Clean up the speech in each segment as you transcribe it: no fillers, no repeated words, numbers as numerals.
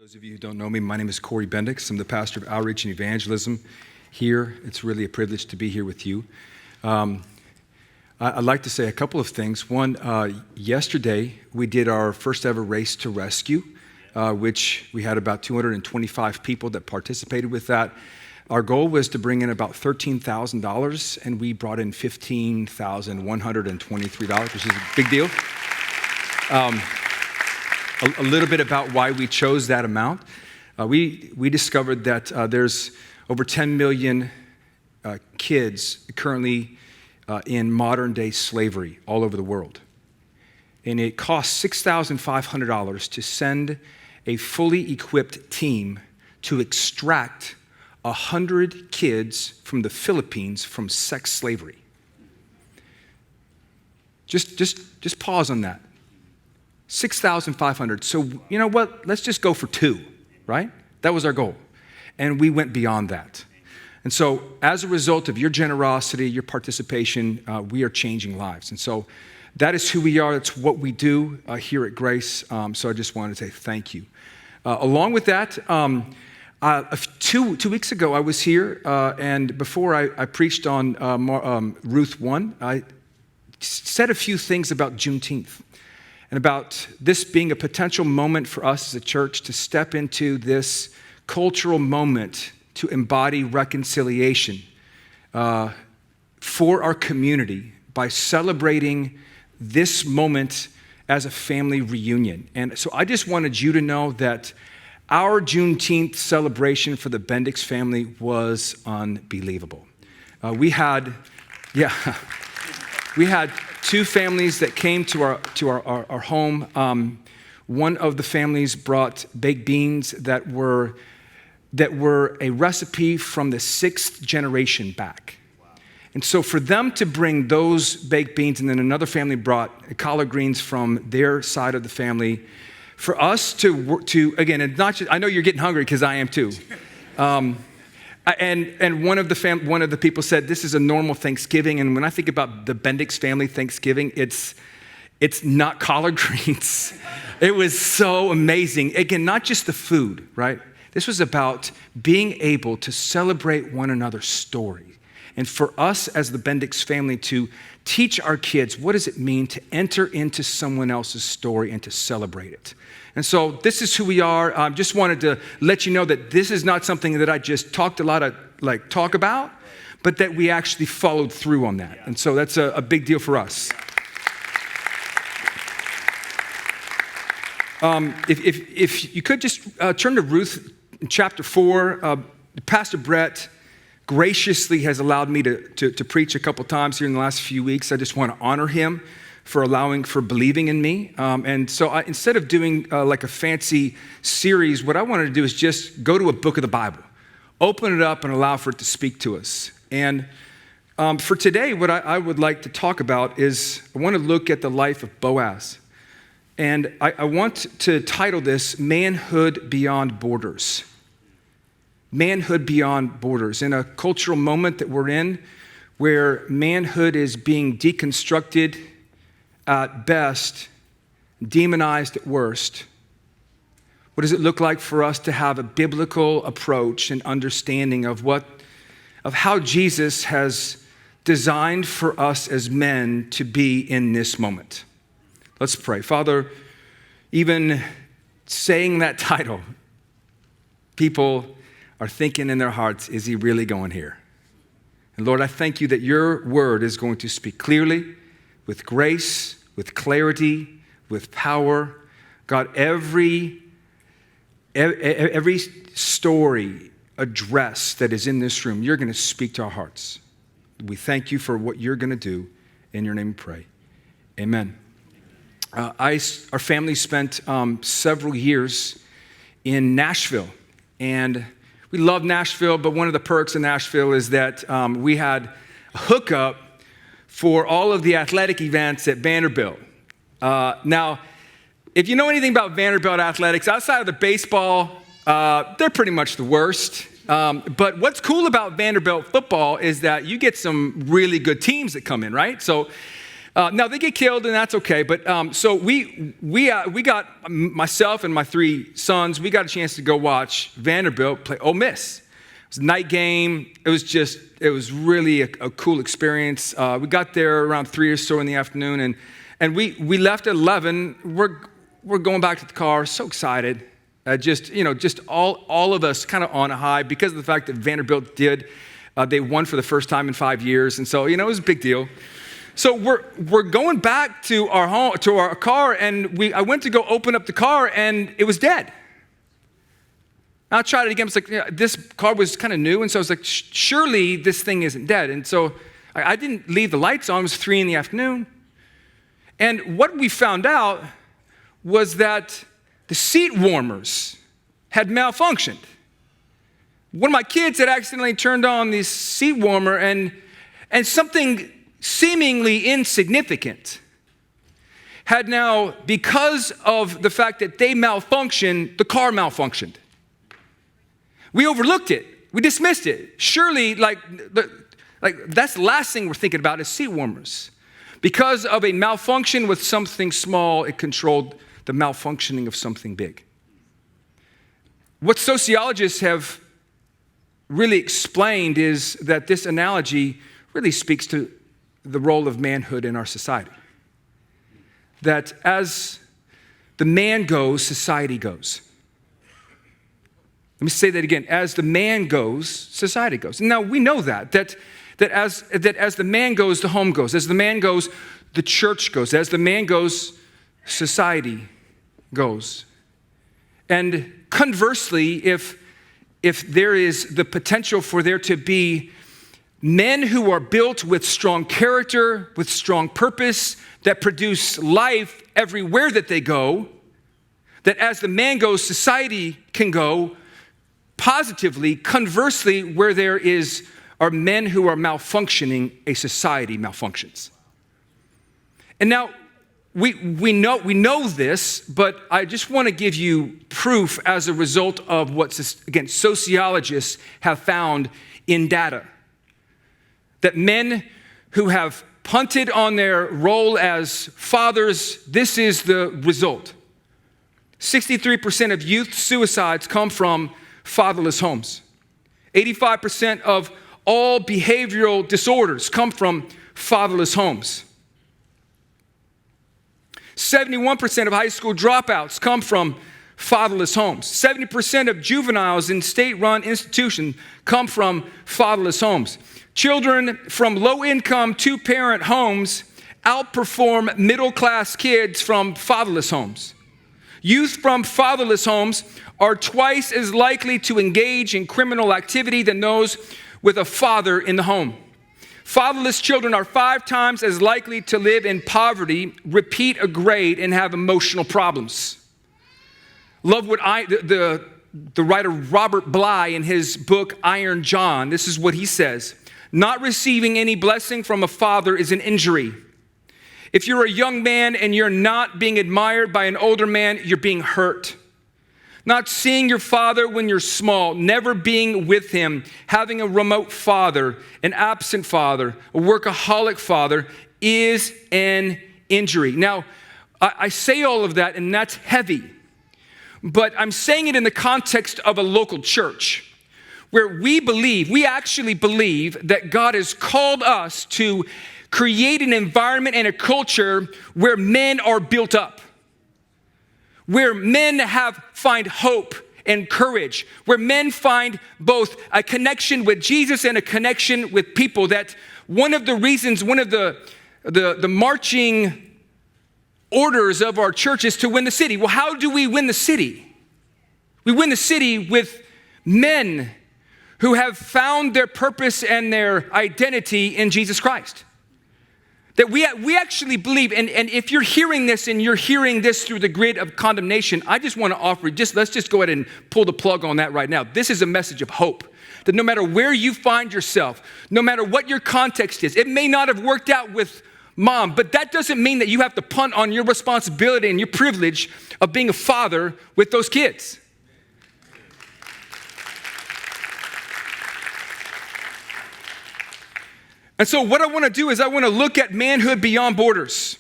Those of you who don't know me, my name is Bendix. I'm the pastor of Outreach and Evangelism here. It's really a privilege to be here with you. I'd like to say a couple of things. One, yesterday we did our first ever Race to Rescue, which we had about 225 people that participated with that. Our goal was to bring in about $13,000, and we brought in $15,123, which is a big deal. A little bit about why we chose that amount. We discovered that there's over 10 million kids currently in modern-day slavery all over the world. And it costs $6,500 to send a fully equipped team to extract 100 kids from the Philippines from sex slavery. Just pause on that. 6,500. So you know what? Let's just go for 2, right? That was our goal. And we went beyond that. And so as a result of your generosity, your participation, we are changing lives. And so that is who we are. That's what we do here at Grace. So I just wanted to say thank you. Along with that, 2 weeks ago, I was here, and before I preached on Ruth 1, I said a few things about Juneteenth and about this being a potential moment for us as a church to step into this cultural moment to embody reconciliation for our community by celebrating this moment as a family reunion. And so I just wanted you to know that our Juneteenth celebration for the Bendix family was unbelievable. We had 2 families that came to our home. One of the families brought baked beans that were a recipe from the 6th generation back. And so for them to bring those baked beans, and then another family brought collard greens from their side of the family, for us to again, and not just, I know you're getting hungry because I am too. And one of the people said, this is a normal Thanksgiving. And when I think about the Bendix family Thanksgiving, it's not collard greens. It was so amazing. Again, not just the food, right? This was about being able to celebrate one another's story. And for us as the Bendix family to teach our kids, what does it mean to enter into someone else's story and to celebrate it? And so this is who we are. I just wanted to let you know that this is not something that I just talked a lot of talk about, but that we actually followed through on that. And so that's a big deal for us. If you could just turn to Ruth chapter 4. Pastor Brett graciously has allowed me to preach a couple times here in the last few weeks. I just want to honor him for believing in me. And so instead of doing like a fancy series, what I wanted to do is just go to a book of the Bible, open it up and allow for it to speak to us. And for today, what I would like to talk about is I want to look at the life of Boaz. And I want to title this Manhood Beyond Borders. Manhood Beyond Borders. In a cultural moment that we're in where manhood is being deconstructed at best, demonized at worst, what does it look like for us to have a biblical approach and understanding of how Jesus has designed for us as men to be in this moment? Let's pray. Father, even saying that title, people are thinking in their hearts, is he really going here? And Lord, I thank you that your word is going to speak clearly, with grace, with clarity, with power. God, every story, address that is in this room, you're going to speak to our hearts. We thank you for what you're going to do. In your name we pray. Amen. Our family spent several years in Nashville, and we love Nashville, but one of the perks of Nashville is that we had a hookup for all of the athletic events at Vanderbilt. Now, if you know anything about Vanderbilt athletics, outside of the baseball, they're pretty much the worst. But what's cool about Vanderbilt football is that you get some really good teams that come in, right? So Now they get killed, and that's okay. But so we got, myself and my 3 sons, we got a chance to go watch Vanderbilt play Ole Miss. It was a night game. It was really a cool experience. We got there around 3 or so in the afternoon, and we left at 11. We're going back to the car, so excited. Just all of us kind of on a high because of the fact that Vanderbilt they won for the first time in 5 years, and so it was a big deal. So we're going back to our home, to our car, and I went to go open up the car, and it was dead. I tried it again. It's like, this car was kind of new, and so I was like, surely this thing isn't dead. And so I didn't leave the lights on. It was 3 p.m. And what we found out was that the seat warmers had malfunctioned. One of my kids had accidentally turned on the seat warmer, and something seemingly insignificant had now, because of the fact that they malfunctioned, the car malfunctioned. We overlooked it. We dismissed it. Surely, like that's the last thing we're thinking about is seat warmers. Because of a malfunction with something small, it controlled the malfunctioning of something big. What sociologists have really explained is that this analogy really speaks to the role of manhood in our society. That as the man goes, society goes. Let me say that again. As the man goes, society goes. Now we know that as the man goes, the home goes. As the man goes, the church goes. As the man goes, society goes. And conversely, if there is the potential for there to be men who are built with strong character, with strong purpose, that produce life everywhere that they go, that as the man goes, society can go positively. Conversely, where there are men who are malfunctioning, a society malfunctions. And now we know this, but I just want to give you proof as a result of what, again, sociologists have found in data. That men who have punted on their role as fathers, this is the result. 63% of youth suicides come from fatherless homes. 85% of all behavioral disorders come from fatherless homes. 71% of high school dropouts come from fatherless homes. 70% of juveniles in state-run institutions come from fatherless homes. Children from low-income, two-parent homes outperform middle-class kids from fatherless homes. Youth from fatherless homes are twice as likely to engage in criminal activity than those with a father in the home. Fatherless children are 5 times as likely to live in poverty, repeat a grade, and have emotional problems. Love what the writer Robert Bly in his book Iron John, this is what he says. Not receiving any blessing from a father is an injury. If you're a young man and you're not being admired by an older man, you're being hurt. Not seeing your father when you're small, never being with him, having a remote father, an absent father, a workaholic father is an injury. Now, I say all of that, and that's heavy, but I'm saying it in the context of a local church where we actually believe that God has called us to create an environment and a culture where men are built up, where men find hope and courage, where men find both a connection with Jesus and a connection with people. That one of the marching orders of our church is to win the city. Well, how do we win the city? We win the city with men who have found their purpose and their identity in Jesus Christ. That we actually believe, and if you're hearing this and you're hearing this through the grid of condemnation, I just want to offer, let's just go ahead and pull the plug on that right now. This is a message of hope. That no matter where you find yourself, no matter what your context is, it may not have worked out with mom, but that doesn't mean that you have to punt on your responsibility and your privilege of being a father with those kids. And so what I want to do is I want to look at manhood beyond borders.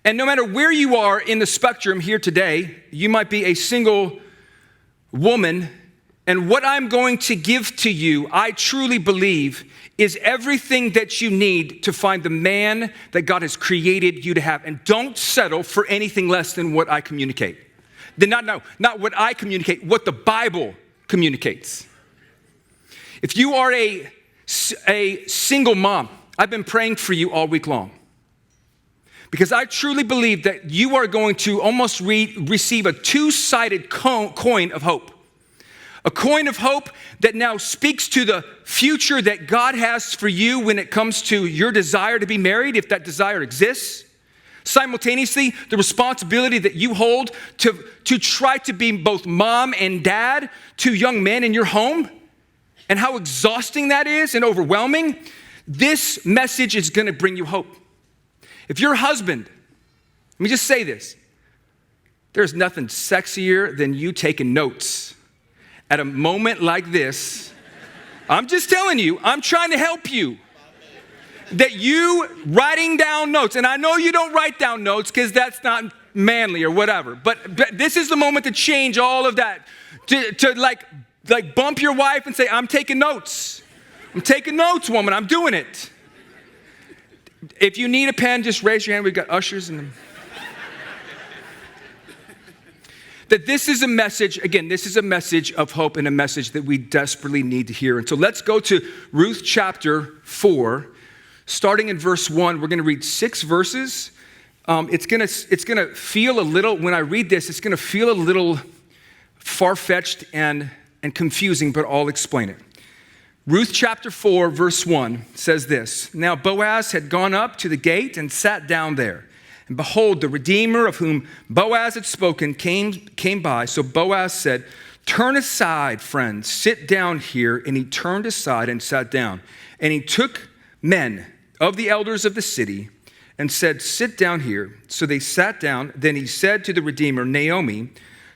And no matter where you are in the spectrum here today, you might be a single woman, and what I'm going to give to you, I truly believe, is everything that you need to find the man that God has created you to have. And don't settle for anything less than what I communicate. Not what I communicate, what the Bible communicates. If you are a single mom, I've been praying for you all week long. Because I truly believe that you are going to almost receive a two-sided coin of hope. A coin of hope that now speaks to the future that God has for you when it comes to your desire to be married, if that desire exists. Simultaneously, the responsibility that you hold to try to be both mom and dad to young men in your home, and how exhausting that is and overwhelming. This message is going to bring you hope. If you're a husband, let me just say this. There's nothing sexier than you taking notes at a moment like this. I'm just telling you, I'm trying to help you. That you writing down notes, and I know you don't write down notes because that's not manly or whatever, but this is the moment to change all of that. To like bump your wife and say, I'm taking notes. I'm taking notes, woman, I'm doing it. If you need a pen, just raise your hand. We've got ushers in them. That this is a message, again, this is a message of hope and a message that we desperately need to hear. And so let's go to Ruth chapter 4, starting in verse 1. We're going to read 6 verses. It's going to feel a little, when I read this, it's going to feel a little far-fetched and confusing, but I'll explain it. Ruth chapter 4, verse 1 says this. Now Boaz had gone up to the gate and sat down there. And behold, the Redeemer of whom Boaz had spoken came by. So Boaz said, turn aside, friend, sit down here. And he turned aside and sat down. And he took men of the elders of the city and said, sit down here. So they sat down. Then he said to the Redeemer, Naomi,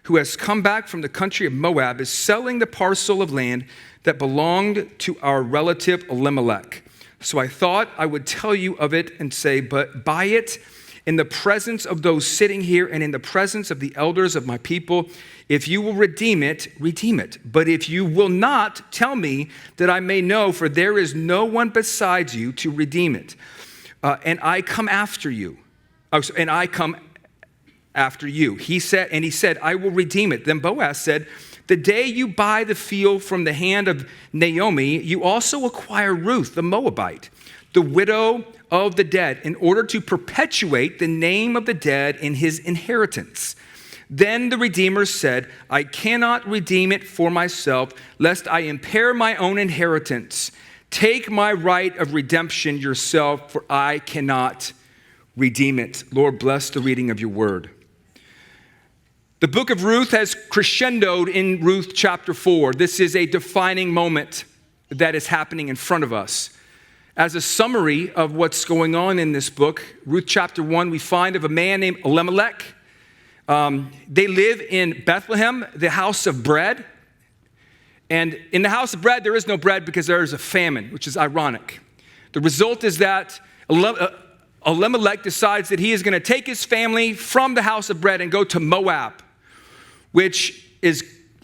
who has come back from the country of Moab, is selling the parcel of land that belonged to our relative Elimelech. So I thought I would tell you of it and say, but buy it in the presence of those sitting here and in the presence of the elders of my people. If you will redeem it, redeem it. But if you will not, tell me that I may know, for there is no one besides you to redeem it. And I come after you. And I come after you. He said, I will redeem it. Then Boaz said, the day you buy the field from the hand of Naomi, you also acquire Ruth, the Moabite, the widow of the dead, in order to perpetuate the name of the dead in his inheritance. Then the Redeemer said, I cannot redeem it for myself, lest I impair my own inheritance. Take my right of redemption yourself, for I cannot redeem it. Lord, bless the reading of your word. The book of Ruth has crescendoed in Ruth chapter 4. This is a defining moment that is happening in front of us. As a summary of what's going on in this book, Ruth chapter 1, we find of a man named Elimelech. They live in Bethlehem, the house of bread. And in the house of bread, there is no bread because there is a famine, which is ironic. The result is that Elimelech decides that he is going to take his family from the house of bread and go to Moab, which is,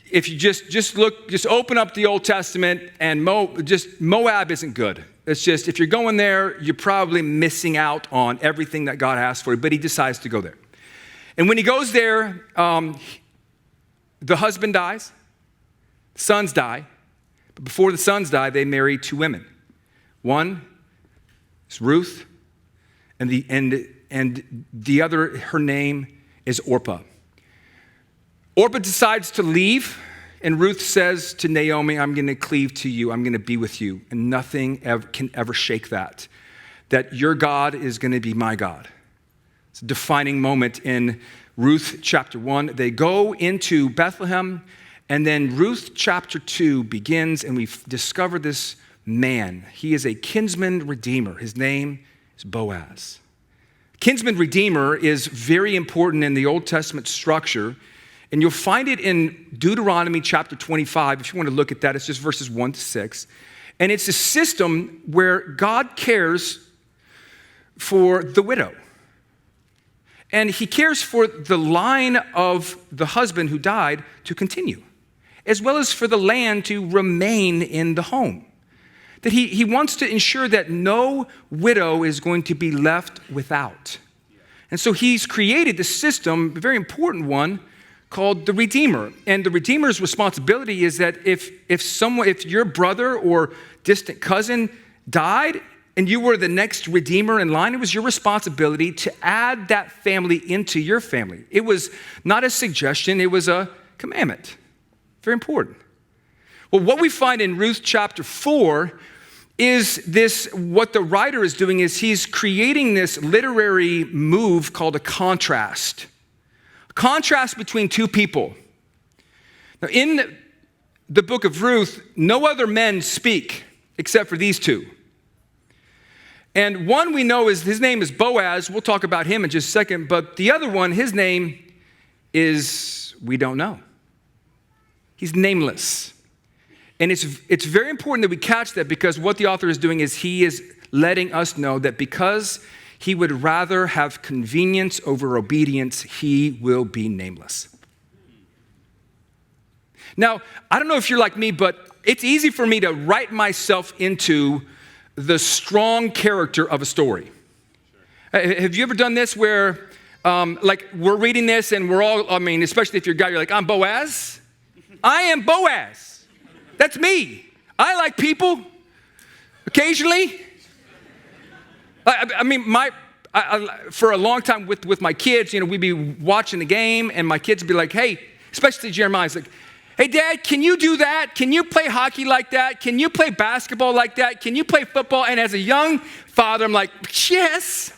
if you just open up the Old Testament, and Moab isn't good. It's just, if you're going there, you're probably missing out on everything that God has for you, but he decides to go there. And when he goes there, the husband dies, sons die, but before the sons die, they marry 2 women. One is Ruth, and the other, her name is Orpah. Orpah decides to leave, and Ruth says to Naomi, I'm going to cleave to you. I'm going to be with you. And nothing can ever shake that your God is going to be my God. It's a defining moment in Ruth chapter 1. They go into Bethlehem, and then Ruth chapter 2 begins, and we discover this man. He is a kinsman redeemer. His name is Boaz. Kinsman redeemer is very important in the Old Testament structure. And you'll find it in Deuteronomy chapter 25. If you want to look at that, it's just verses 1 to 6. And it's a system where God cares for the widow. And he cares for the line of the husband who died to continue, as well as for the land to remain in the home. That he wants to ensure that no widow is going to be left without. And so he's created the system, a very important one, called the Redeemer. And the Redeemer's responsibility is that if your brother or distant cousin died and you were the next Redeemer in line, it was your responsibility to add that family into your family. It was not a suggestion, it was a commandment. Very important. Well, what we find in Ruth chapter 4 is this, what the writer is doing is he's creating this literary move called a contrast. A contrast between two people. Now, in the book of Ruth, no other men speak except for these two. And one we know his name is Boaz. We'll talk about him in just a second. But the other one, his name is, we don't know. He's nameless. And it's very important that we catch that, because what the author is doing is he is letting us know that because he would rather have convenience over obedience, he will be nameless. Now, I don't know if you're like me, but it's easy for me to write myself into the strong character of a story. Have you ever done this where, like, we're reading this and we're all, especially if you're a guy, you're like, I'm Boaz. I am Boaz. That's me. I like people occasionally. For a long time with my kids, we'd be watching the game and my kids would be like, hey, especially Jeremiah's like, hey, Dad, can you do that? Can you play hockey like that? Can you play basketball like that? Can you play football? And as a young father, I'm like, yes.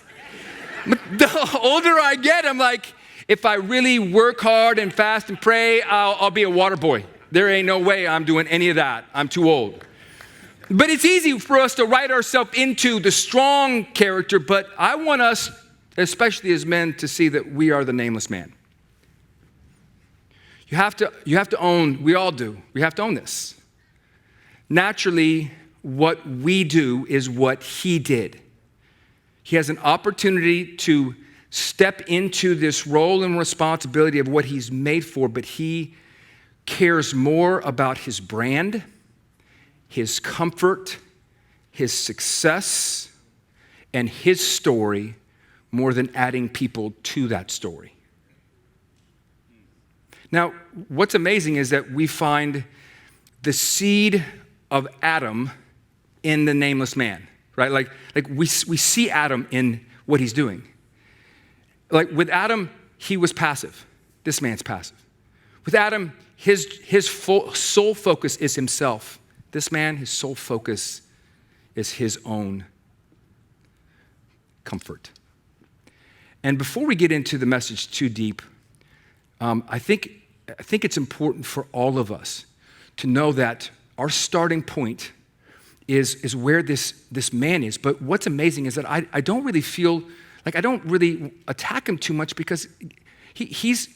But the older I get, I'm like, if I really work hard and fast and pray, I'll be a water boy. There ain't no way I'm doing any of that. I'm too old. But it's easy for us to write ourselves into the strong character, but I want us, especially as men, to see that we are the nameless man. You have to own, we all do, we have to own this. Naturally, what we do is what he did. He has an opportunity to step into this role and responsibility of what he's made for, but he cares more about his brand, his comfort, his success, and his story more than adding people to that story. Now, what's amazing is that we find the seed of Adam in the nameless man, right? Like we see Adam in what he's doing. Like with Adam, he was passive. This man's passive. With Adam, his sole focus is himself. This man, his sole focus is his own comfort. And before we get into the message too deep, I think it's important for all of us to know that our starting point is where this man is. But what's amazing is that I don't really feel like I don't really attack him too much, because he's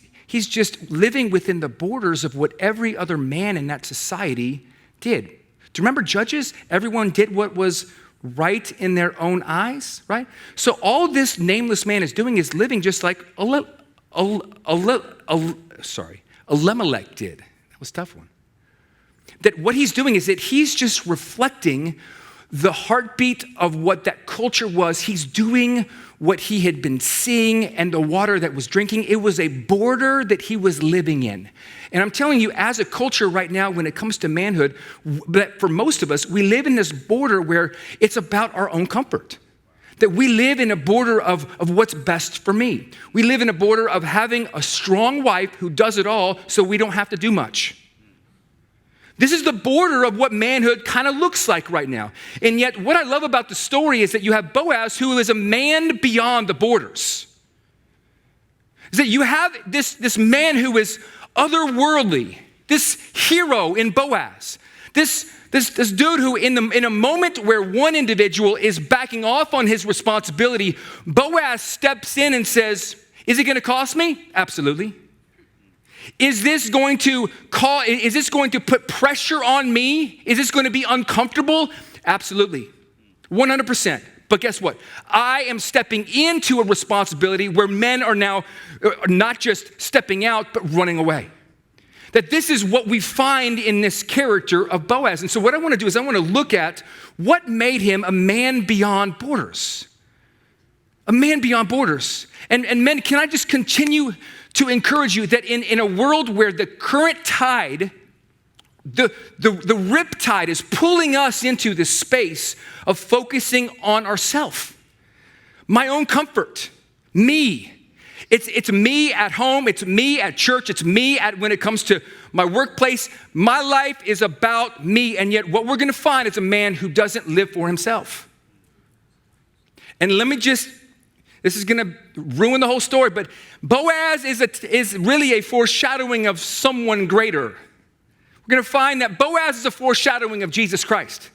just living within the borders of what every other man in that society did. Do you remember Judges? Everyone did what was right in their own eyes, right? So all this nameless man is doing is living just like Elimelech did. That was a tough one. That what he's doing is that he's just reflecting the heartbeat of what that culture was. He's doing what he had been seeing and the water that was drinking. It was a border that he was living in. And I'm telling you, as a culture right now, when it comes to manhood, that for most of us, we live in this border where it's about our own comfort. That we live in a border of what's best for me. We live in a border of having a strong wife who does it all so we don't have to do much. This is the border of what manhood kind of looks like right now. And yet what I love about the story is that you have Boaz, who is a man beyond the borders. Is that you have this man who is otherworldly, this hero in Boaz, this dude who in a moment where one individual is backing off on his responsibility, Boaz steps in and says, is it going to cost me? Absolutely. Is this going to put pressure on me? Is this going to be uncomfortable? Absolutely. 100%. But guess what? I am stepping into a responsibility where men are now not just stepping out, but running away. That this is what we find in this character of Boaz. And so what I want to do is I want to look at what made him a man beyond borders. A man beyond borders. And men, can I just continue to encourage you that in a world where the current tide, the rip tide is pulling us into this space of focusing on ourselves, my own comfort, me. It's me at home, it's me at church, it's me when it comes to my workplace. My life is about me, and yet what we're going to find is a man who doesn't live for himself. And this is going to ruin the whole story, but Boaz is really a foreshadowing of someone greater. We're going to find that Boaz is a foreshadowing of Jesus Christ.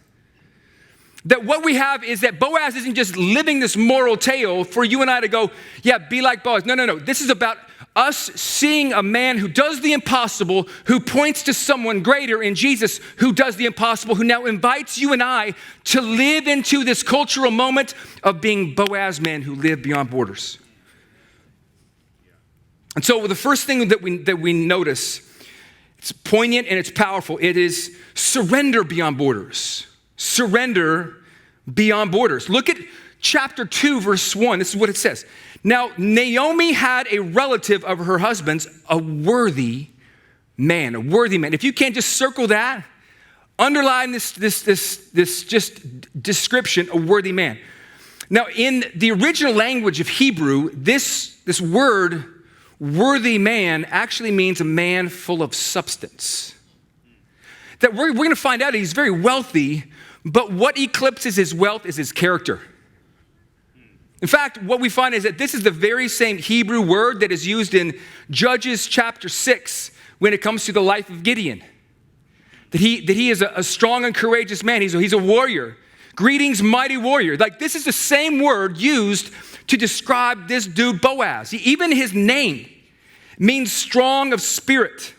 That what we have is that Boaz isn't just living this moral tale for you and I to go, yeah, be like Boaz. No. This is about us seeing a man who does the impossible, who points to someone greater in Jesus, who does the impossible, who now invites you and I to live into this cultural moment of being Boaz men who live beyond borders. And so the first thing that we notice, it's poignant and it's powerful. It is surrender beyond borders. Surrender beyond borders. Look at chapter 2, verse 1. This is what it says. Now, Naomi had a relative of her husband's, a worthy man. If you can't just circle that, underline this just description, a worthy man. Now, in the original language of Hebrew, this word, worthy man, actually means a man full of substance. That we're going to find out he's very wealthy, but what eclipses his wealth is his character. In fact, what we find is that this is the very same Hebrew word that is used in Judges chapter 6 when it comes to the life of Gideon. That he is a strong and courageous man. He's a warrior. Greetings, mighty warrior. Like, this is the same word used to describe this dude Boaz. Even his name means strong of spirit.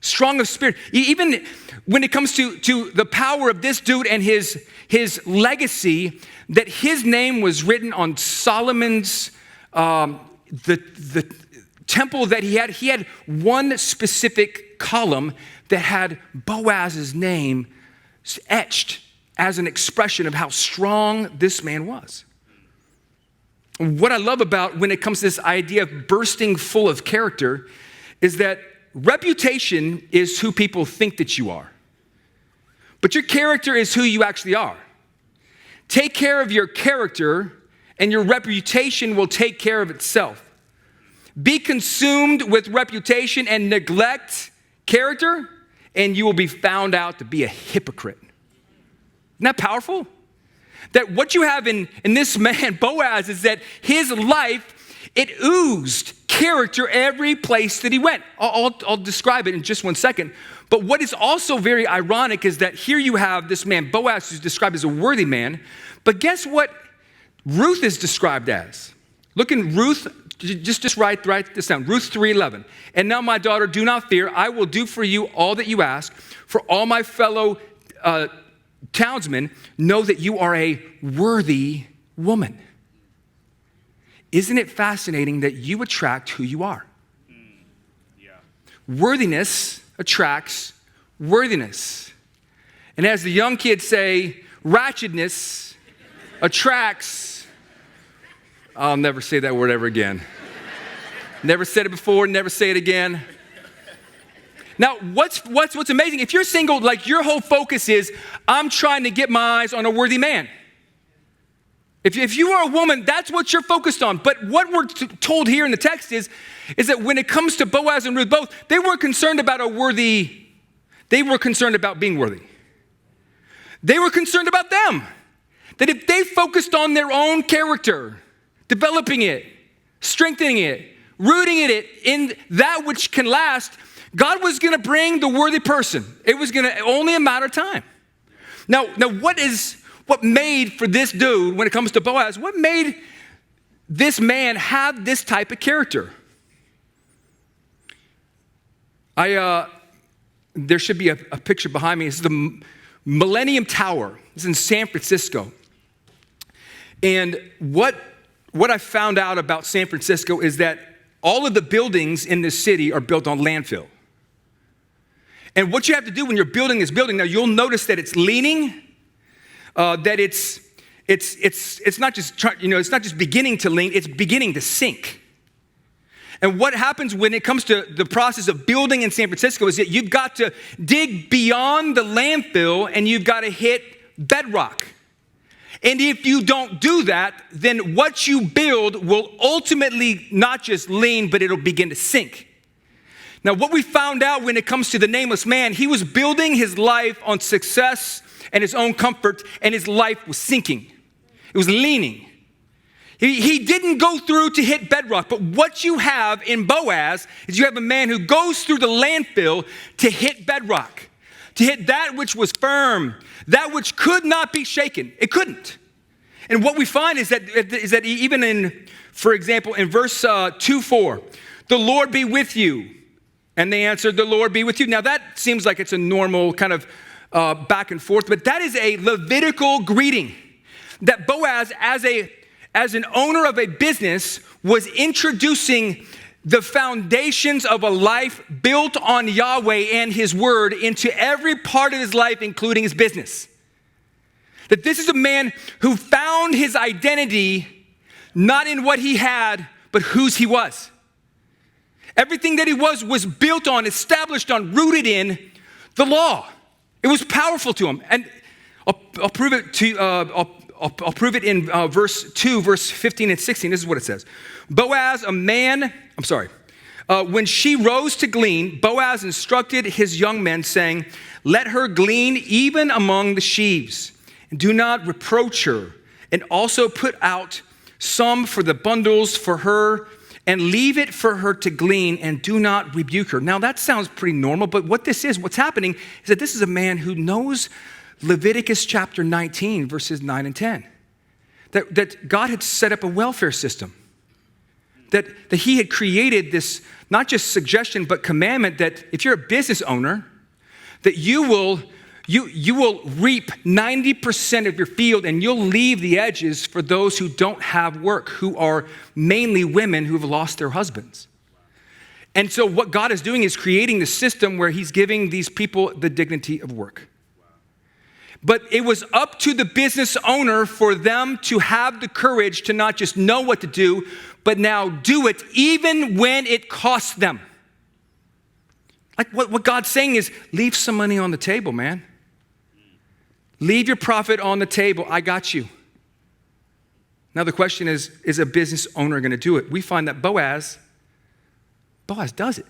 Strong of spirit. Even when it comes to the power of this dude and his legacy, that his name was written on Solomon's, the temple that he had one specific column that had Boaz's name etched as an expression of how strong this man was. What I love about when it comes to this idea of bursting full of character is that reputation is who people think that you are. But your character is who you actually are. Take care of your character, and your reputation will take care of itself. Be consumed with reputation and neglect character, and you will be found out to be a hypocrite. Isn't that powerful? That what you have in this man, Boaz, is that his life, it oozed character every place that he went. I'll describe it in just one second. But what is also very ironic is that here you have this man, Boaz, who's described as a worthy man. But guess what Ruth is described as? Look in Ruth, just write this down. Ruth 3:11. And now, my daughter, do not fear. I will do for you all that you ask. For all my fellow townsmen know that you are a worthy woman. Isn't it fascinating that you attract who you are? Yeah. Worthiness attracts worthiness. And as the young kids say, ratchetness attracts, I'll never say that word ever again. Never said it before, never say it again. Now, what's amazing, if you're single, like your whole focus is, I'm trying to get my eyes on a worthy man. If you are a woman, that's what you're focused on. But what we're told here in the text is that when it comes to Boaz and Ruth both, they weren't concerned about they were concerned about being worthy. They were concerned about them. That if they focused on their own character, developing it, strengthening it, rooting it in that which can last, God was going to bring the worthy person. It was going to only a matter of time. Now what made for this dude, when it comes to Boaz, what made this man have this type of character? There should be a picture behind me. This is the Millennium Tower. It's in San Francisco. And what I found out about San Francisco is that all of the buildings in this city are built on landfill. And what you have to do when you're building this building, now you'll notice that it's leaning, that it's not just, it's not just beginning to lean, it's beginning to sink. And what happens when it comes to the process of building in San Francisco is that you've got to dig beyond the landfill and you've got to hit bedrock. And if you don't do that, then what you build will ultimately not just lean, but it'll begin to sink. Now, what we found out when it comes to the nameless man, he was building his life on success and his own comfort, and his life was sinking. It was leaning. He didn't go through to hit bedrock, but what you have in Boaz is you have a man who goes through the landfill to hit bedrock, to hit that which was firm, that which could not be shaken. It couldn't. And what we find is that even in, for example, in verse 2:4, the Lord be with you. And they answered, the Lord be with you. Now that seems like it's a normal kind of back and forth, but that is a Levitical greeting that Boaz, as an owner of a business, was introducing the foundations of a life built on Yahweh and his word into every part of his life, including his business. That this is a man who found his identity not in what he had, but whose he was. Everything that he was built on, established on, rooted in the law. It was powerful to him. And I'll prove it to I'll prove it in verse 2, verse 15 and 16. This is what it says. Boaz, when she rose to glean, Boaz instructed his young men, saying, let her glean even among the sheaves, and do not reproach her, and also put out some for the bundles for her, and leave it for her to glean, and do not rebuke her. Now that sounds pretty normal, but what's happening is that this is a man who knows Leviticus chapter 19, verses 9 and 10. That God had set up a welfare system. That he had created this, not just suggestion, but commandment that if you're a business owner, that you will reap 90% of your field and you'll leave the edges for those who don't have work, who are mainly women who have lost their husbands. And so what God is doing is creating the system where he's giving these people the dignity of work. But it was up to the business owner for them to have the courage to not just know what to do, but now do it even when it costs them. Like what God's saying is, leave some money on the table, man. Leave your profit on the table. I got you. Now the question is a business owner going to do it? We find that Boaz does it.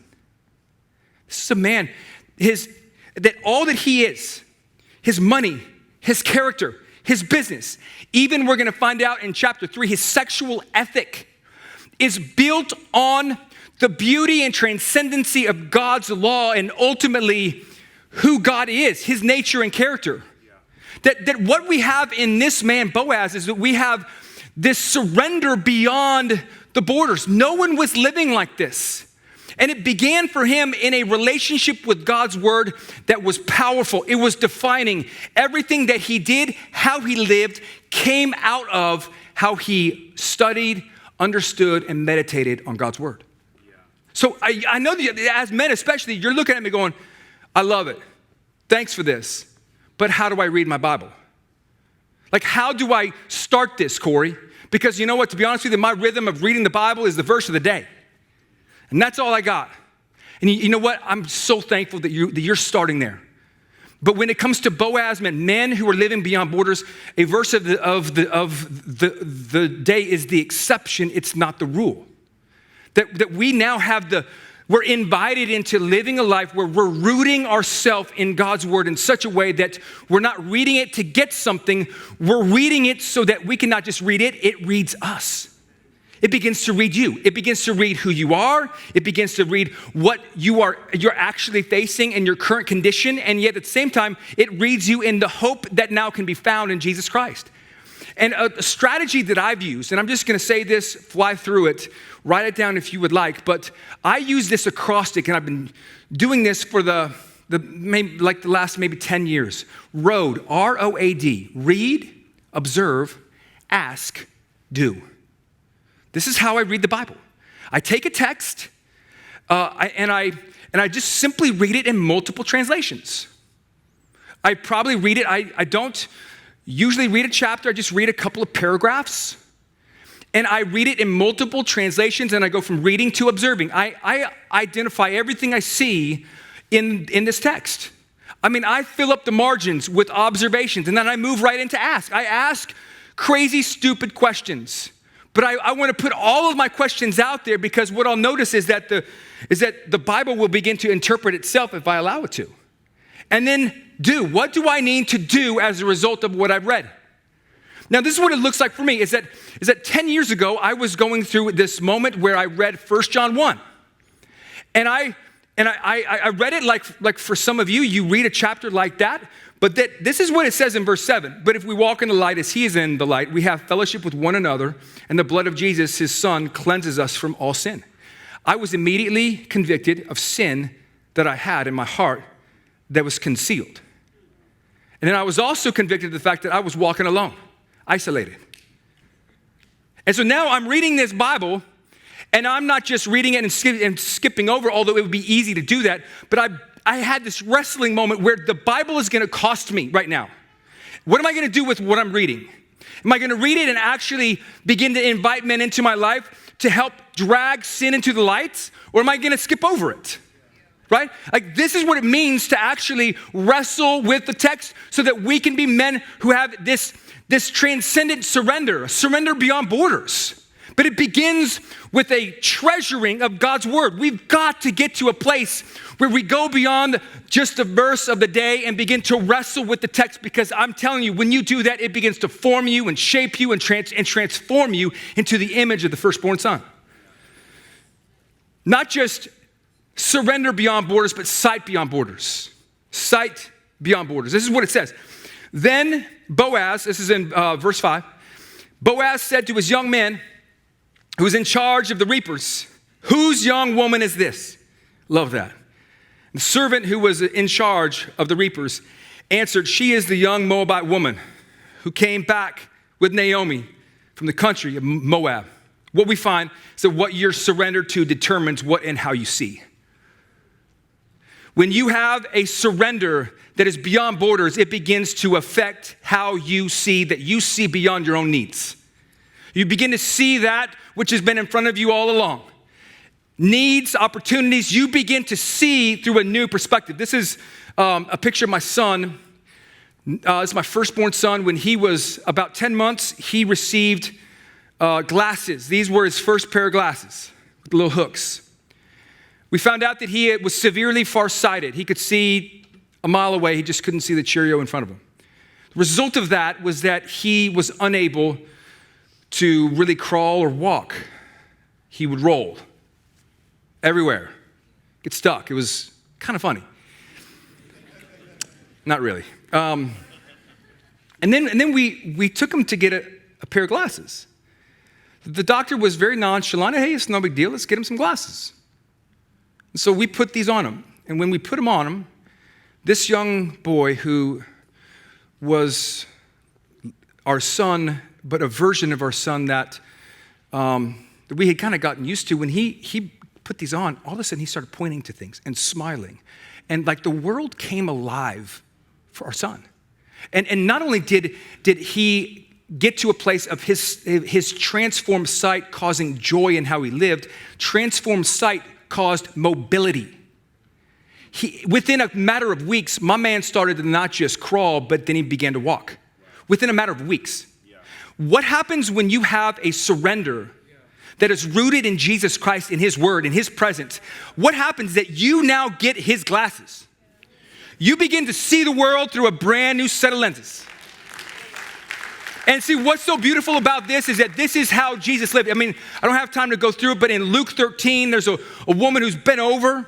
This is a man, that all that he is, his money, his character, his business, even we're going to find out in chapter 3, his sexual ethic is built on the beauty and transcendency of God's law and ultimately who God is, his nature and character. That what we have in this man, Boaz, is that we have this surrender beyond the borders. No one was living like this. And it began for him in a relationship with God's word that was powerful. It was defining. Everything that he did, how he lived, came out of how he studied, understood, and meditated on God's word. Yeah. So I know that as men especially, you're looking at me going, I love it. Thanks for this. But how do I read my Bible? Like, how do I start this, Corey? Because you know what, to be honest with you, my rhythm of reading the Bible is the verse of the day. And that's all I got. And you know what? I'm so thankful that you're starting there. But when it comes to Boaz, men who are living beyond borders, a verse of the day is the exception. It's not the rule. That we now have we're invited into living a life where we're rooting ourselves in God's word in such a way that we're not reading it to get something. We're reading it so that we can not just read it, it reads us. It begins to read you. It begins to read who you are. It begins to read what you're actually facing in your current condition. And yet at the same time, it reads you in the hope that now can be found in Jesus Christ. And a strategy that I've used, and I'm just going to say this, fly through it, write it down if you would like, but I use this acrostic, and I've been doing this for the last maybe 10 years. ROAD, R-O-A-D, read, observe, ask, do. This is how I read the Bible. I take a text, and I just simply read it in multiple translations. I probably read it, I don't usually read a chapter, I just read a couple of paragraphs. And I read it in multiple translations, and I go from reading to observing. I identify everything I see in this text. I mean, I fill up the margins with observations, and then I move right into ask. I ask crazy, stupid questions. But I want to put all of my questions out there, because what I'll notice is that the Bible will begin to interpret itself if I allow it to. And then do. What do I need to do as a result of what I've read? Now, this is what it looks like for me, is that 10 years ago, I was going through this moment where I read 1 John 1. And I read it like for some of you, you read a chapter like that, but that this is what it says in verse 7. But if we walk in the light as he is in the light, we have fellowship with one another, and the blood of Jesus, his son, cleanses us from all sin. I was immediately convicted of sin that I had in my heart that was concealed. And then I was also convicted of the fact that I was walking alone, isolated. And so now I'm reading this Bible, and I'm not just reading it and skipping over, although it would be easy to do that, but I had this wrestling moment where the Bible is going to cost me right now. What am I going to do with what I'm reading? Am I going to read it and actually begin to invite men into my life to help drag sin into the light? Or am I going to skip over it? Right? Like, this is what it means to actually wrestle with the text so that we can be men who have this transcendent surrender beyond borders. But it begins with a treasuring of God's word. We've got to get to a place where we go beyond just a verse of the day and begin to wrestle with the text, because I'm telling you, when you do that, it begins to form you and shape you and transform you into the image of the firstborn son. Not just surrender beyond borders, but sight beyond borders. Sight beyond borders. This is what it says. Then Boaz, this is in verse 5, Boaz said to his young man who was in charge of the reapers, "Whose young woman is this?" Love that. The servant who was in charge of the reapers answered, "She is the young Moabite woman who came back with Naomi from the country of Moab." What we find is that what you're surrendered to determines what and how you see. When you have a surrender that is beyond borders, it begins to affect how you see, that you see beyond your own needs. You begin to see that which has been in front of you all along. Needs, opportunities, you begin to see through a new perspective. This is a picture of my son. This is my firstborn son. When he was about 10 months, he received glasses. These were his first pair of glasses with little hooks. We found out that he was severely farsighted. He could see a mile away. He just couldn't see the Cheerio in front of him. The result of that was that he was unable to really crawl or walk. He would roll everywhere, get stuck. It was kind of funny. Not really. And then we took him to get a pair of glasses. The doctor was very nonchalant. "Hey, it's no big deal. Let's get him some glasses." And so we put these on him. And when we put them on him, this young boy who was our son, but a version of our son that we had kind of gotten used to, when he put these on, all of a sudden he started pointing to things and smiling. And like the world came alive for our son. And not only did he get to a place of his transformed sight causing joy in how he lived, transformed sight caused mobility. Within a matter of weeks, my man started to not just crawl, but then he began to walk. Within a matter of weeks. What happens when you have a surrender that is rooted in Jesus Christ, in his word, in his presence? What happens that you now get his glasses? You begin to see the world through a brand new set of lenses. And see, what's so beautiful about this is that this is how Jesus lived. I mean, I don't have time to go through it, but in Luke 13, there's a woman who's been over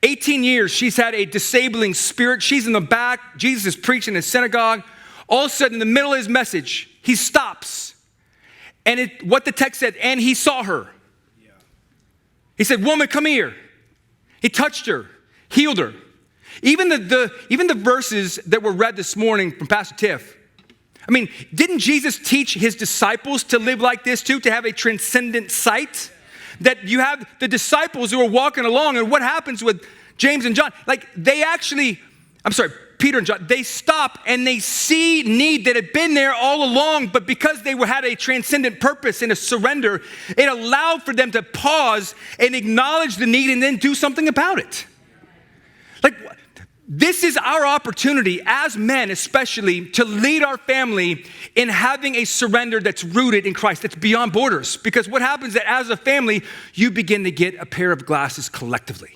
18 years. She's had a disabling spirit. She's in the back. Jesus is preaching in a synagogue. All of a sudden, in the middle of his message, he stops. And what the text said, and he saw her. Yeah. He said, woman, come here. He touched her, healed her. Even the verses that were read this morning from Pastor Tiff, I mean, didn't Jesus teach his disciples to live like this too, to have a transcendent sight? That you have the disciples who are walking along, and what happens with James and John? Like Peter and John, they stop and they see need that had been there all along, but because they had a transcendent purpose and a surrender, it allowed for them to pause and acknowledge the need and then do something about it. Like, this is our opportunity as men, especially, to lead our family in having a surrender that's rooted in Christ, that's beyond borders. Because what happens is that as a family, you begin to get a pair of glasses collectively.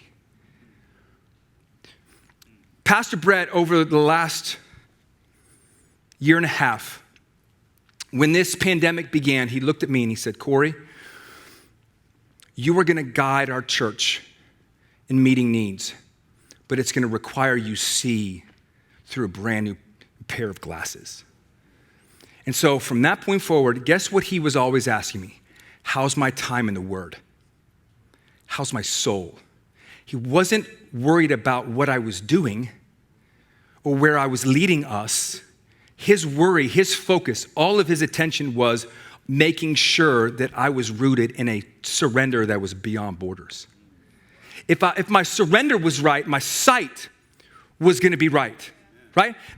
Pastor Brett, over the last year and a half, when this pandemic began, he looked at me and he said, Corey, you are going to guide our church in meeting needs, but it's going to require you see through a brand new pair of glasses. And so from that point forward, guess what he was always asking me? How's my time in the Word? How's my soul? He wasn't worried about what I was doing or where I was leading us. His worry, his focus, all of his attention was making sure that I was rooted in a surrender that was beyond borders. If my surrender was right, my sight was going to be right?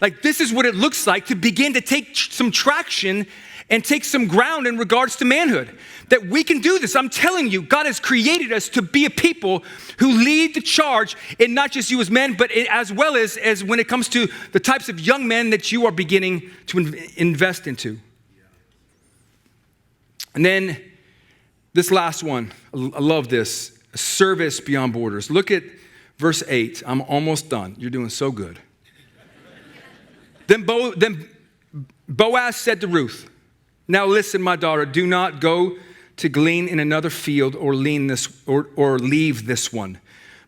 Like, this is what it looks like to begin to take some traction and take some ground in regards to manhood. That we can do this. I'm telling you, God has created us to be a people who lead the charge in not just you as men, but as well as when it comes to the types of young men that you are beginning to invest into. And then this last one, I love this. Service beyond borders. Look at verse 8. I'm almost done. You're doing so good. Then Boaz said to Ruth, now listen, my daughter, do not go to glean in another field or leave this one,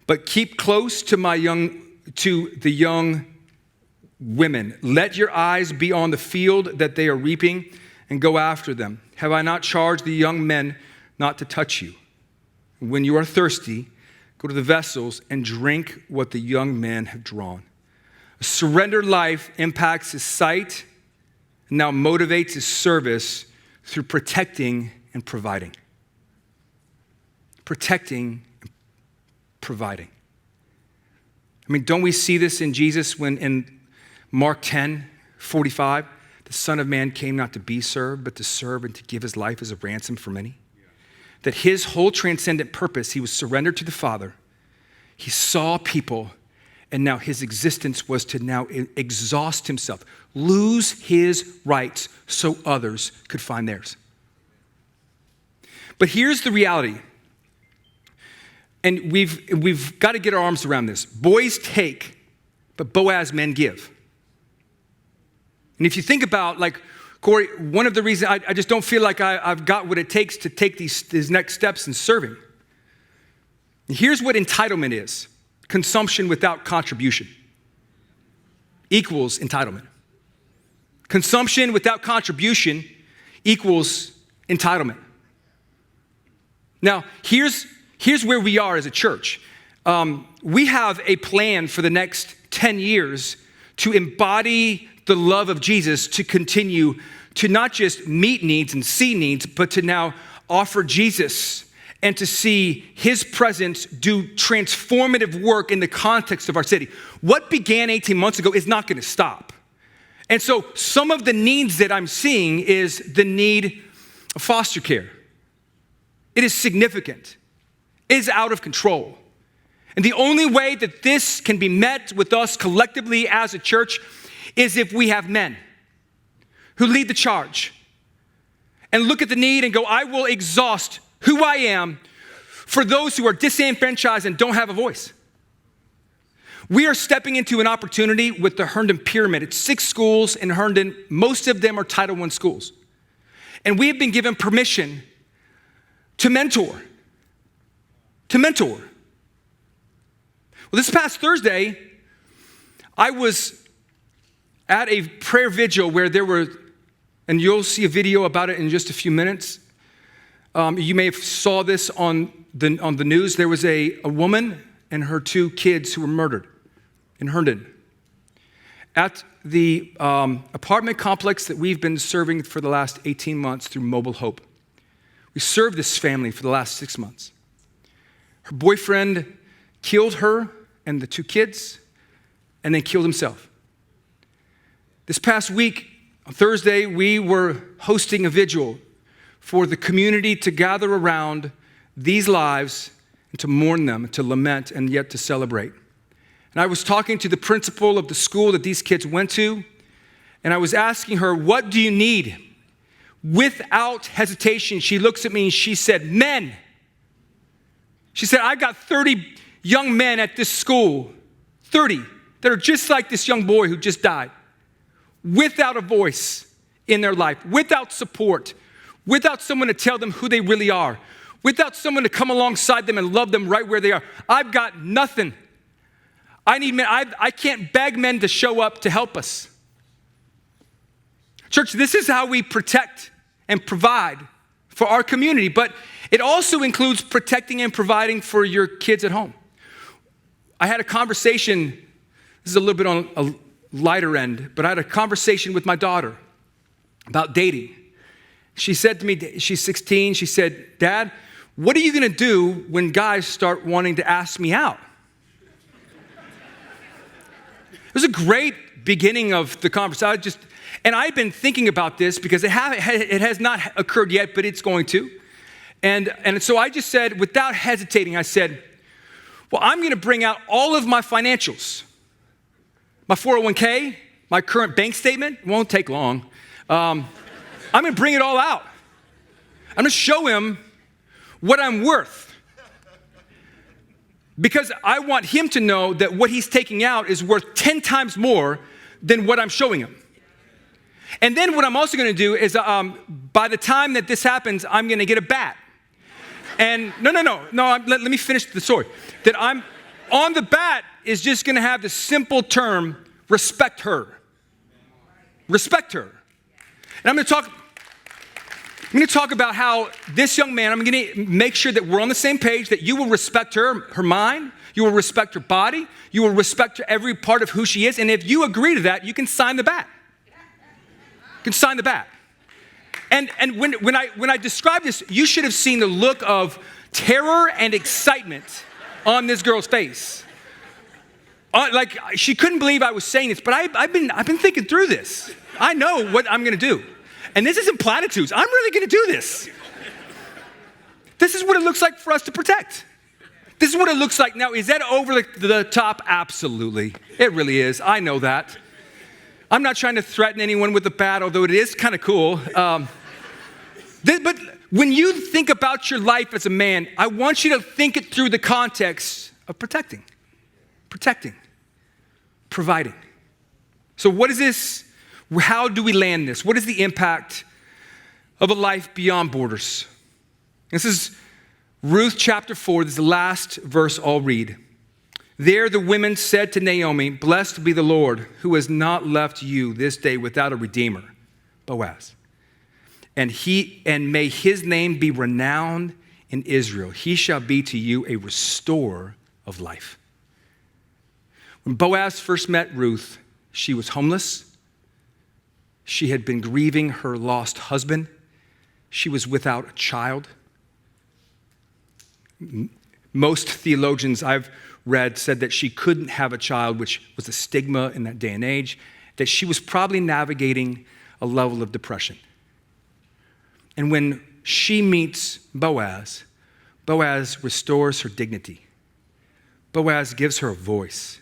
but keep close to the young women. Let your eyes be on the field that they are reaping and go after them. Have I not charged the young men not to touch you? When you are thirsty, go to the vessels and drink what the young men have drawn. A surrendered life impacts his sight and now motivates his service through protecting and providing. Protecting and providing. I mean, don't we see this in Jesus when in Mark 10:45, the Son of Man came not to be served, but to serve and to give his life as a ransom for many? That his whole transcendent purpose, he was surrendered to the Father. He saw people, and now his existence was to now exhaust himself, lose his rights so others could find theirs. But here's the reality, and we've got to get our arms around this. Boys take, but Boaz men give. And if you think about, like, Corey, one of the reasons I just don't feel like I've got what it takes to take these next steps in serving. Here's what entitlement is. Consumption without contribution equals entitlement. Consumption without contribution equals entitlement. Now, here's where we are as a church. We have a plan for the next 10 years to embody the love of Jesus, to continue to not just meet needs and see needs, but to now offer Jesus and to see his presence do transformative work in the context of our city. What began 18 months ago is not going to stop. And so some of the needs that I'm seeing is the need of foster care. It is significant. It is out of control. And the only way that this can be met with us collectively as a church is if we have men who lead the charge and look at the need and go, I will exhaust who I am for those who are disenfranchised and don't have a voice. We are stepping into an opportunity with the Herndon Pyramid. It's 6 schools in Herndon. Most of them are Title I schools. And we have been given permission to mentor. Well, this past Thursday, I was at a prayer vigil where there were And you'll see a video about it in just a few minutes. You may have saw this on the news. There was a woman and her 2 kids who were murdered in Herndon at the apartment complex that we've been serving for the last 18 months through Mobile Hope. We served this family for the last 6 months. Her boyfriend killed her and the 2 kids and then killed himself. This past week, on Thursday, we were hosting a vigil for the community to gather around these lives and to mourn them, to lament, and yet to celebrate. And I was talking to the principal of the school that these kids went to, and I was asking her, what do you need? Without hesitation, she looks at me and she said, men. She said, I got 30 young men at this school, 30, that are just like this young boy who just died, without a voice in their life, without support, without someone to tell them who they really are, without someone to come alongside them and love them right where they are. I've got nothing. I need men. I can't beg men to show up to help us. Church, this is how we protect and provide for our community, but it also includes protecting and providing for your kids at home. I had a conversation, this is a little bit on a lighter end, but I had a conversation with my daughter about dating. She said to me, she's 16, she said, Dad, what are you gonna do when guys start wanting to ask me out? It was a great beginning of the conversation. And I've been thinking about this because it has not occurred yet, but it's going to. And so I just said, without hesitating, I said, well, I'm gonna bring out all of my financials. My 401k, my current bank statement, won't take long. I'm gonna bring it all out. I'm gonna show him what I'm worth. Because I want him to know that what he's taking out is worth 10 times more than what I'm showing him. And then what I'm also gonna do is by the time that this happens, I'm gonna get a bat. And no, let me finish the story. That I'm on the bat is just gonna have the simple term, respect her. Respect her. And I'm gonna talk about how this young man, I'm gonna make sure that we're on the same page, that you will respect her mind, you will respect her body, you will respect her every part of who she is, and if you agree to that, you can sign the bat. You can sign the bat. And when I describe this, you should have seen the look of terror and excitement on this girl's face. Like she couldn't believe I was saying this, but I've been thinking through this. I know what I'm gonna do. And this isn't platitudes. I'm really gonna do this. This is what it looks like for us to protect. This is what it looks like. Now, is that over the top? Absolutely. It really is. I know that. I'm not trying to threaten anyone with a bat, although it is kind of cool. But when you think about your life as a man, I want you to think it through the context of protecting, providing. So what is this? How do we land this? What is the impact of a life beyond borders? This is Ruth chapter 4. This is the last verse I'll read. There the women said to Naomi, blessed be the Lord who has not left you this day without a redeemer, Boaz. And may his name be renowned in Israel. He shall be to you a restorer of life. When Boaz first met Ruth, she was homeless. She had been grieving her lost husband. She was without a child. Most theologians I've read said that she couldn't have a child, which was a stigma in that day and age, that she was probably navigating a level of depression. And when she meets Boaz, Boaz restores her dignity. Boaz gives her a voice.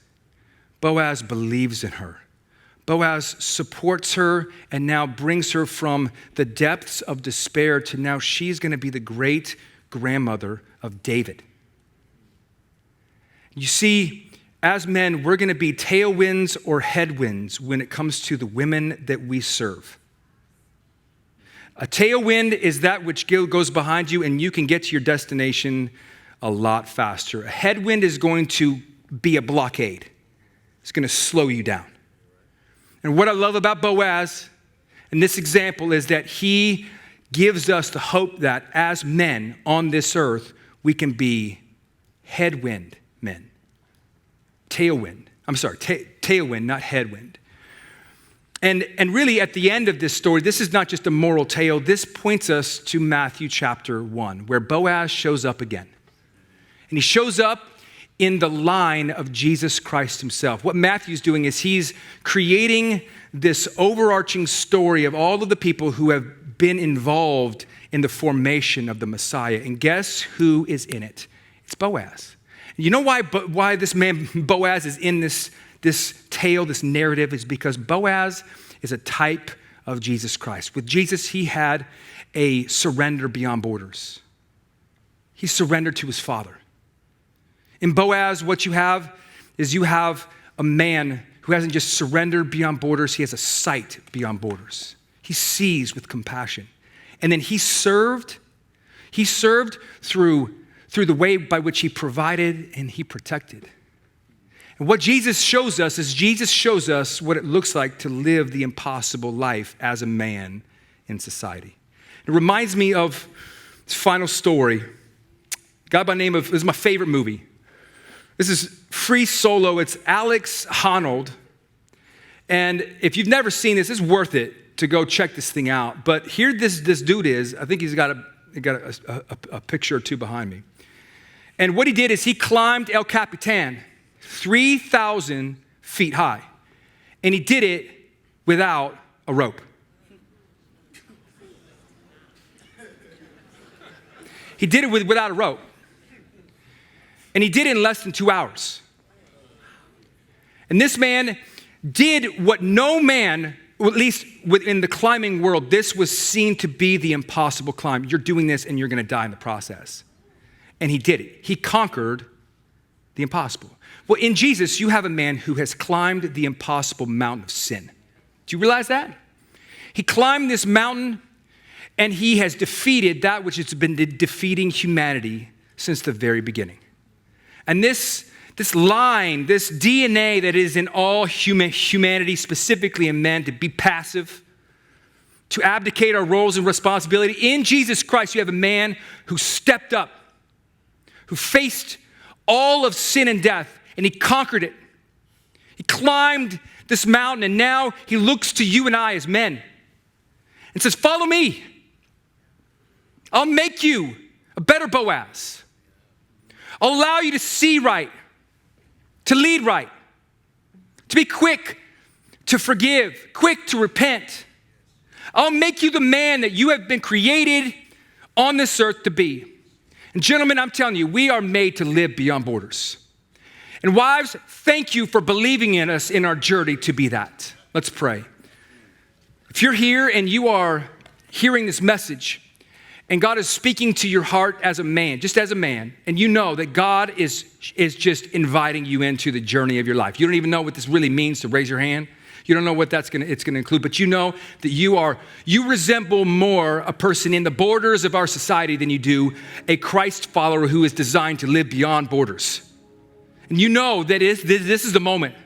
Boaz believes in her. Boaz supports her and now brings her from the depths of despair to now she's going to be the great grandmother of David. You see, as men, we're going to be tailwinds or headwinds when it comes to the women that we serve. A tailwind is that which goes behind you and you can get to your destination a lot faster. A headwind is going to be a blockade. It's going to slow you down. And what I love about Boaz, And this example is that he gives us the hope that as men on this earth, we can be headwind men. Tailwind, not headwind. And really at the end of this story, this is not just a moral tale. This points us to Matthew chapter 1, where Boaz shows up again. And he shows up in the line of Jesus Christ himself. What Matthew's doing is he's creating this overarching story of all of the people who have been involved in the formation of the Messiah. And guess who is in it? It's Boaz. You know why this man Boaz is in this tale, this narrative, is because Boaz is a type of Jesus Christ. With Jesus, he had a surrender beyond borders. He surrendered to his Father. In Boaz, what you have is you have a man who hasn't just surrendered beyond borders, he has a sight beyond borders. He sees with compassion. And then he served through the way by which he provided and he protected. And what Jesus shows us is Jesus shows us what it looks like to live the impossible life as a man in society. It reminds me of this final story. A guy by the name of, this is my favorite movie. This is Free Solo. It's Alex Honnold. And if you've never seen this, it's worth it to go check this thing out. But here this dude is. I think he's got a picture or two behind me. And what he did is he climbed El Capitan, 3,000 feet high. And he did it without a rope. He did it without a rope. And he did it in less than 2 hours. And this man did what no man, or at least within the climbing world, this was seen to be the impossible climb. You're doing this and you're going to die in the process. And he did it. He conquered the impossible. Well, in Jesus, you have a man who has climbed the impossible mountain of sin. Do you realize that? He climbed this mountain and he has defeated that which has been defeating humanity since the very beginning. And this line, this DNA that is in all humanity, specifically in men, to be passive, to abdicate our roles and responsibility. In Jesus Christ, you have a man who stepped up, who faced all of sin and death, and he conquered it. He climbed this mountain, and now he looks to you and I as men and says, follow me. I'll make you a better Boaz. I'll allow you to see right, to lead right, to be quick to forgive, quick to repent. I'll make you the man that you have been created on this earth to be. And gentlemen, I'm telling you, we are made to live beyond borders. And wives, thank you for believing in us in our journey to be that. Let's pray. If you're here and you are hearing this message, and God is speaking to your heart as a man, just as a man, and you know that God is just inviting you into the journey of your life. You don't even know what this really means to raise your hand. You don't know what it's gonna include, but you know that you resemble more a person in the borders of our society than you do a Christ follower who is designed to live beyond borders. And you know that this is the moment.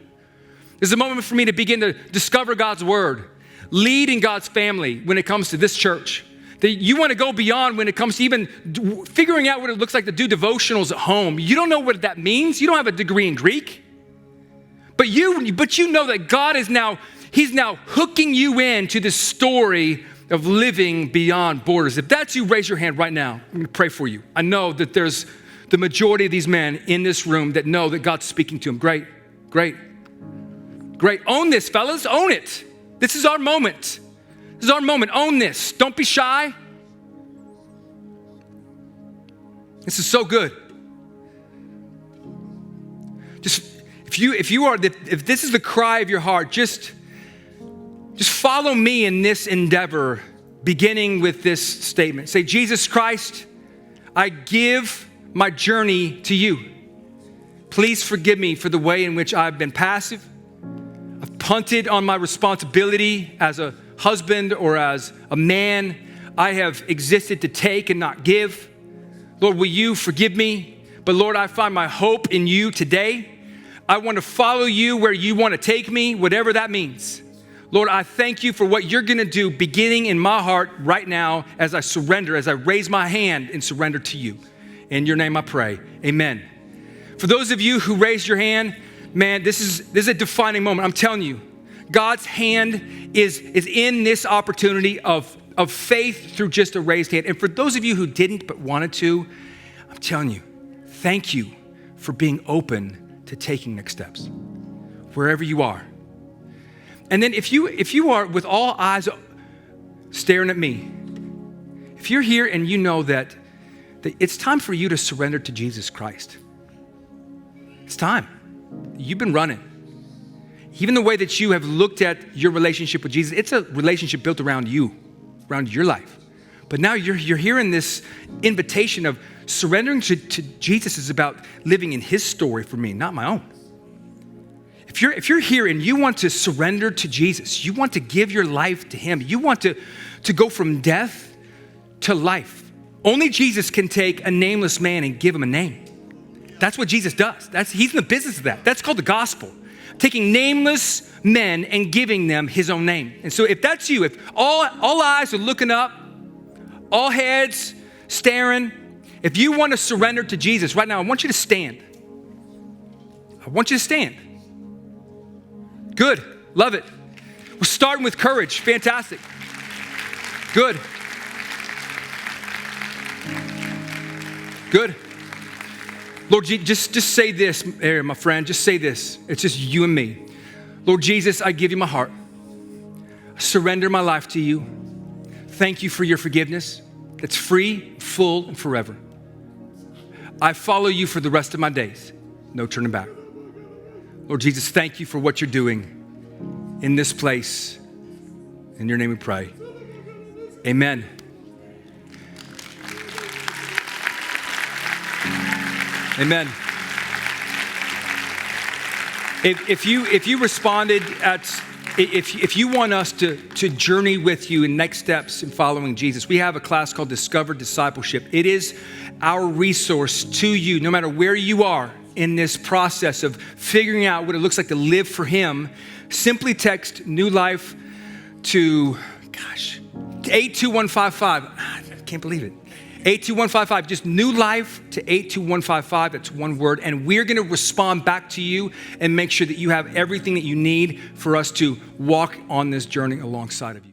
This is a moment for me to begin to discover God's word, lead in God's family when it comes to this church. That you want to go beyond when it comes to even figuring out what it looks like to do devotionals at home. You don't know what that means. You don't have a degree in Greek. But you know that God is he's now hooking you into this story of living beyond borders. If that's you, raise your hand right now. I'm going to pray for you. I know that there's the majority of these men in this room that know that God's speaking to them. Great. Own this, fellas. Own it. This is our moment. This is our moment. Own this. Don't be shy. This is so good. Just if this is the cry of your heart, just follow me in this endeavor, beginning with this statement. Say, Jesus Christ, I give my journey to you. Please forgive me for the way in which I've been passive. I've punted on my responsibility as a husband or as a man. I have existed to take and not give. Lord, will you forgive me? But Lord, I find my hope in you today. I want to follow you where you want to take me, whatever that means. Lord, I thank you for what you're going to do beginning in my heart right now as I surrender, as I raise my hand and surrender to you. In your name I pray, amen. For those of you who raised your hand, man, this is a defining moment. I'm telling you, God's hand is in this opportunity of faith through just a raised hand. And for those of you who didn't but wanted to, I'm telling you, thank you for being open to taking next steps, wherever you are. And then if you are with all eyes staring at me, if you're here and you know that it's time for you to surrender to Jesus Christ, it's time. You've been running. Even the way that you have looked at your relationship with Jesus, it's a relationship built around you, around your life. But now you're hearing this invitation of surrendering to Jesus is about living in his story for me, not my own. If you're here and you want to surrender to Jesus, you want to give your life to him, you want to go from death to life. Only Jesus can take a nameless man and give him a name. That's what Jesus does. He's in the business of that. That's called the gospel. Taking nameless men and giving them his own name. And so if that's you, if all eyes are looking up, all heads staring, if you want to surrender to Jesus right now, I want you to stand. I want you to stand. Good, love it. We're starting with courage, fantastic. Good. Good. Lord, just say this, my friend, just say this. It's just you and me. Lord Jesus, I give you my heart. I surrender my life to you. Thank you for your forgiveness. It's free, full, and forever. I follow you for the rest of my days. No turning back. Lord Jesus, thank you for what you're doing in this place. In your name we pray. Amen. Amen. If you responded if you want us to journey with you in next steps in following Jesus, we have a class called Discover Discipleship. It is our resource to you, no matter where you are in this process of figuring out what it looks like to live for him. Simply text New Life to 82155. I can't believe it. 82155, just New Life to 82155. That's one word. And we're going to respond back to you and make sure that you have everything that you need for us to walk on this journey alongside of you.